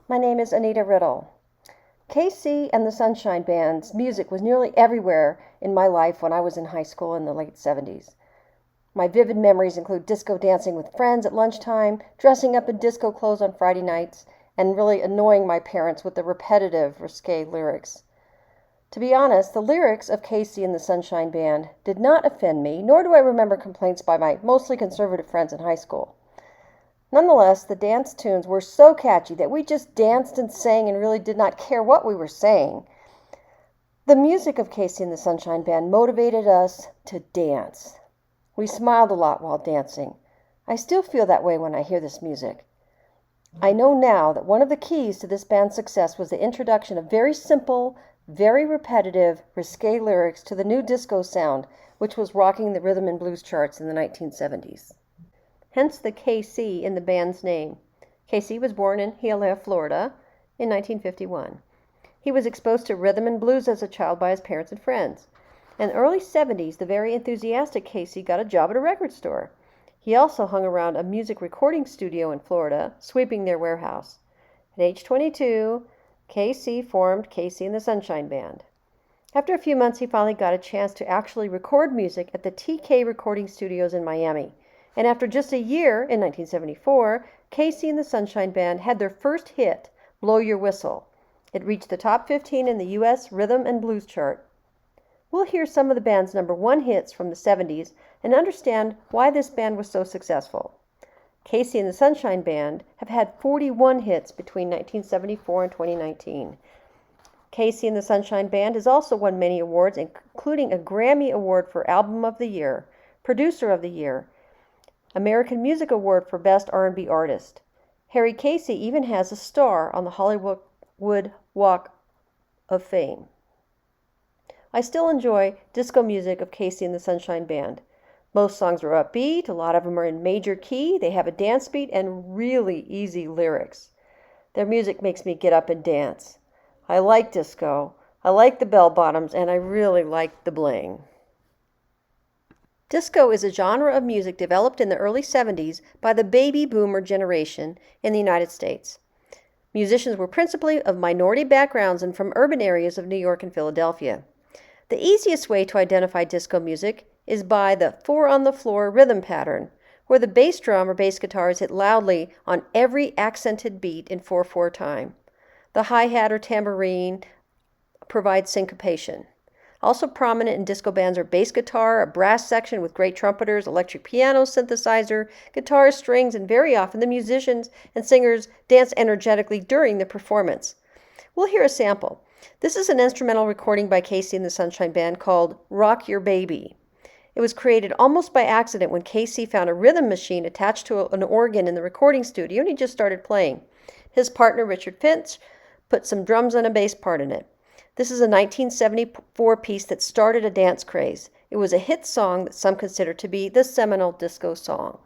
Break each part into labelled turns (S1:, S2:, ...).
S1: My name is Anita Riddle. KC and the Sunshine Band's music was nearly everywhere in my life when I was in high school in the late 70s. My vivid memories include disco dancing with friends at lunchtime, dressing up in disco clothes on Friday nights, and really annoying my parents with the repetitive, risque lyrics. To be honest, the lyrics of KC and the Sunshine Band did not offend me, nor do I remember complaints by my mostly conservative friends in high school. Nonetheless, the dance tunes were so catchy that we just danced and sang and really did not care what we were saying. The music of KC and the Sunshine Band motivated us to dance. We smiled a lot while dancing. I still feel that way when I hear this music. I know now that one of the keys to this band's success was the introduction of very simple, very repetitive, risque lyrics to the new disco sound, which was rocking the rhythm and blues charts in the 1970s. Hence the KC in the band's name. KC was born in Hialeah, Florida in 1951. He was exposed to rhythm and blues as a child by his parents and friends. In the early 70s, the very enthusiastic KC got a job at a record store. He also hung around a music recording studio in Florida, sweeping their warehouse. At age 22, KC formed KC and the Sunshine Band. After a few months, he finally got a chance to actually record music at the TK Recording Studios in Miami. And after just a year, in 1974, KC and the Sunshine Band had their first hit, Blow Your Whistle. It reached the top 15 in the U.S. Rhythm and Blues chart. We'll hear some of the band's #1 hits from the 70s and understand why this band was so successful. KC and the Sunshine Band have had 41 hits between 1974 and 2019. KC and the Sunshine Band has also won many awards, including a Grammy Award for Album of the Year, Producer of the Year, American Music Award for Best R&B Artist. Harry Casey even has a star on the Hollywood Walk of Fame. I still enjoy disco music of KC and the Sunshine Band. Most songs are upbeat, a lot of them are in major key, they have a dance beat and really easy lyrics. Their music makes me get up and dance. I like disco, I like the bell bottoms, and I really like the bling. Disco is a genre of music developed in the early 70s by the baby boomer generation in the United States. Musicians were principally of minority backgrounds and from urban areas of New York and Philadelphia. The easiest way to identify disco music is by the 4-on-the-floor rhythm pattern, where the bass drum or bass guitars hit loudly on every accented beat in 4/4 time. The hi-hat or tambourine provides syncopation. Also prominent in disco bands are bass guitar, a brass section with great trumpeters, electric piano, synthesizer, guitar, strings, and very often the musicians and singers dance energetically during the performance. We'll hear a sample. This is an instrumental recording by KC and the Sunshine Band called Rock Your Baby. It was created almost by accident when KC found a rhythm machine attached to an organ in the recording studio and he just started playing. His partner, Richard Finch, put some drums and a bass part in it. This is a 1974 piece that started a dance craze. It was a hit song that some consider to be the seminal disco song.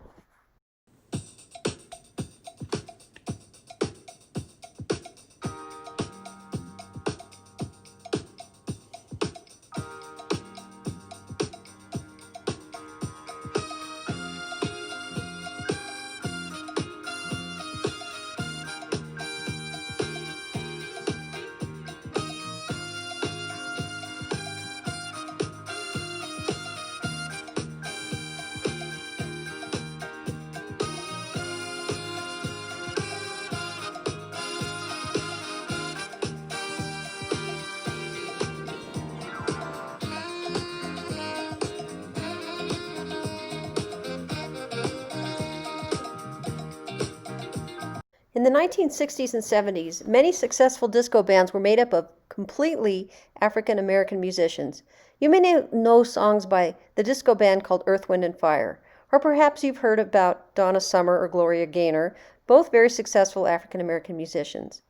S1: In the 1960s and 70s, many successful disco bands were made up of completely African American musicians. You may know songs by the disco band called Earth, Wind and Fire, or perhaps you've heard about Donna Summer or Gloria Gaynor, both very successful African American musicians.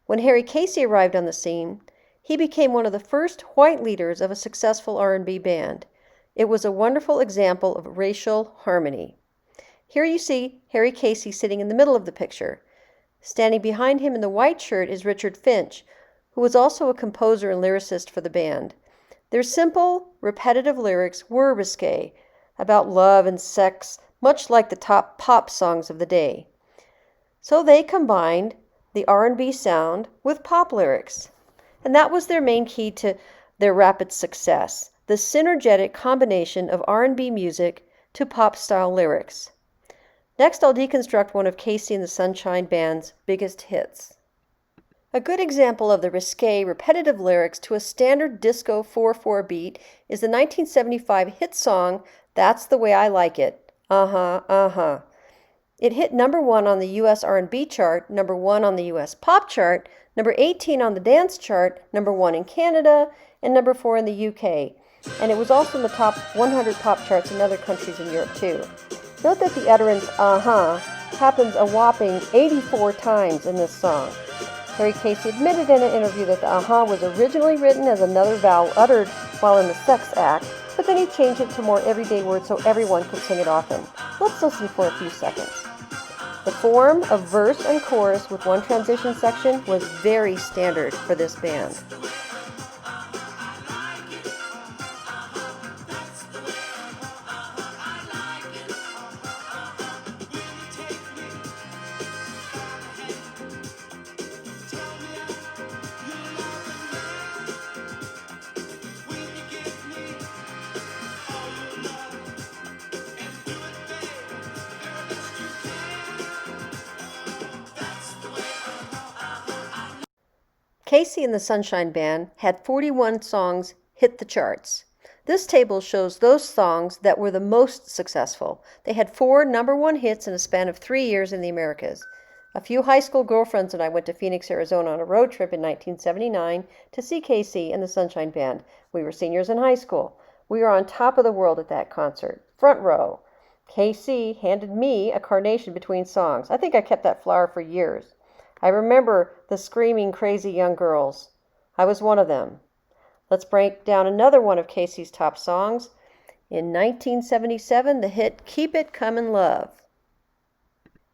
S1: When Harry Casey arrived on the scene, he became one of the first white leaders of a successful R&B band. It was a wonderful example of racial harmony. Here you see Harry Casey sitting in the middle of the picture. Standing behind him in the white shirt is Richard Finch, who was also a composer and lyricist for the band. Their simple, repetitive lyrics were risque, about love and sex, much like the top pop songs of the day. So they combined the R&B sound with pop lyrics. And that was their main key to their rapid success, the synergetic combination of R&B music to pop-style lyrics. Next, I'll deconstruct one of Casey and the Sunshine Band's biggest hits. A good example of the risque, repetitive lyrics to a standard disco 4/4 beat is the 1975 hit song, That's the Way I Like It. Uh-huh, uh-huh. It hit number 1 on the U.S. R&B chart, number 1 on the U.S. pop chart, number 18 on the dance chart, number 1 in Canada, and number 4 in the UK. And it was also in the top 100 pop charts in other countries in Europe too. Note that the utterance, uh-huh, happens a whopping 84 times in this song. Harry Casey admitted in an interview that the uh-huh was originally written as another vowel uttered while in the sex act, but then he changed it to more everyday words so everyone could sing it often. Let's listen for a few seconds. The form of verse and chorus with one transition section was very standard for this band. Casey and the Sunshine Band had 41 songs hit the charts. This table shows those songs that were the most successful. They had 4 number 1 hits in a span of 3 years in the Americas. A few high school girlfriends and I went to Phoenix, Arizona on a road trip in 1979 to see Casey and the Sunshine Band. We were seniors in high school. We were on top of the world at that concert, front row. Casey handed me a carnation between songs. I think I kept that flower for years. I remember the screaming, crazy young girls. I was one of them. Let's break down another one of Casey's top songs. In 1977, the hit Keep It Comin' Love.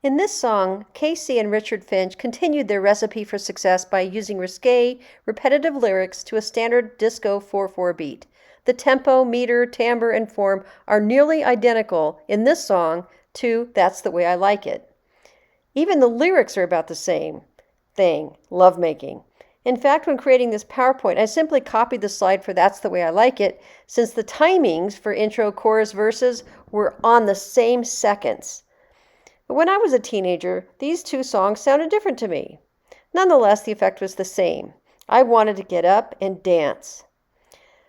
S1: In this song, Casey and Richard Finch continued their recipe for success by using risque, repetitive lyrics to a standard disco 4/4 beat. The tempo, meter, timbre, and form are nearly identical in this song to That's the Way I Like It. Even the lyrics are about the same thing, lovemaking. In fact, when creating this PowerPoint, I simply copied the slide for That's the Way I Like It, since the timings for intro, chorus, verses were on the same seconds. But when I was a teenager, these two songs sounded different to me. Nonetheless, the effect was the same. I wanted to get up and dance.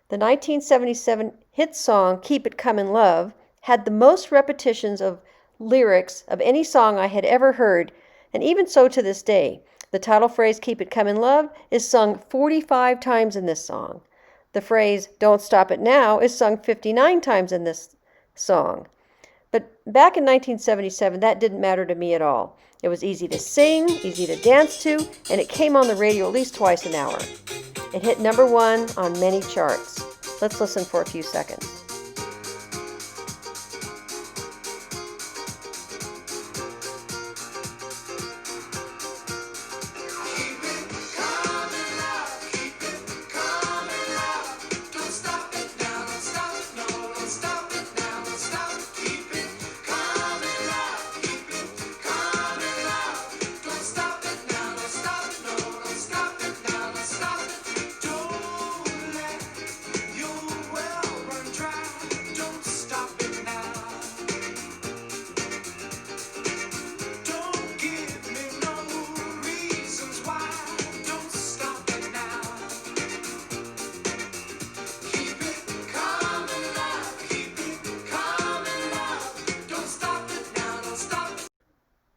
S1: The 1977 hit song Keep It Comin' Love had the most repetitions of lyrics of any song I had ever heard, and even so to this day. The title phrase Keep It Comin' Love is sung 45 times in this song. The phrase Don't Stop It Now is sung 59 times in this song. But back in 1977, that didn't matter to me at all. It was easy to sing, easy to dance to, and it came on the radio at least twice an hour. It hit number 1 on many charts. Let's listen for a few seconds.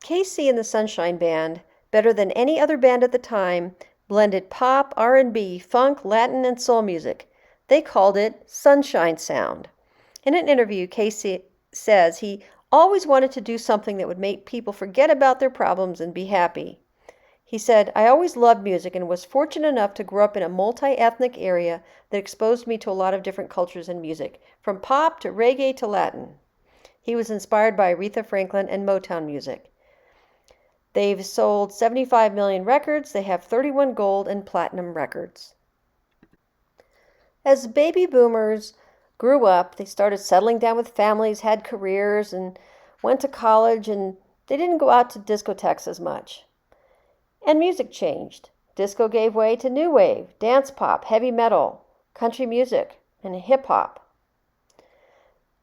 S1: Casey and the Sunshine Band, better than any other band at the time, blended pop, R&B, funk, Latin, and soul music. They called it Sunshine Sound. In an interview, Casey says he always wanted to do something that would make people forget about their problems and be happy. He said, I always loved music and was fortunate enough to grow up in a multi-ethnic area that exposed me to a lot of different cultures and music, from pop to reggae to Latin. He was inspired by Aretha Franklin and Motown music. They've sold 75 million records. They have 31 gold and platinum records. As baby boomers grew up, they started settling down with families, had careers, and went to college, and they didn't go out to discotheques as much. And music changed. Disco gave way to new wave, dance pop, heavy metal, country music, and hip hop.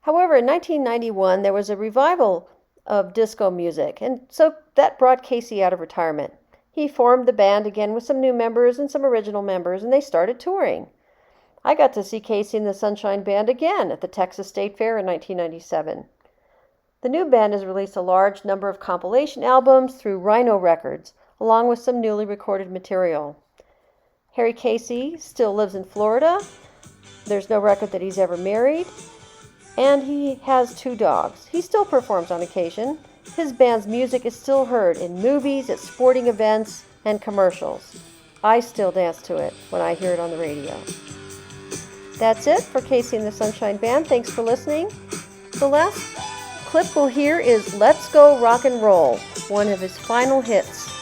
S1: However, in 1991, there was a revival of disco music, and so that brought Casey out of retirement. He formed the band again with some new members and some original members, and they started touring. I got to see Casey and the Sunshine Band again at the Texas State Fair in 1997. The new band has released a large number of compilation albums through Rhino Records, along with some newly recorded material. Harry Casey still lives in Florida. There's no record that he's ever married. And he has 2 dogs. He still performs on occasion. His band's music is still heard in movies, at sporting events, and commercials. I still dance to it when I hear it on the radio. That's it for Casey and the Sunshine Band. Thanks for listening. The last clip we'll hear is Let's Go Rock and Roll, one of his final hits.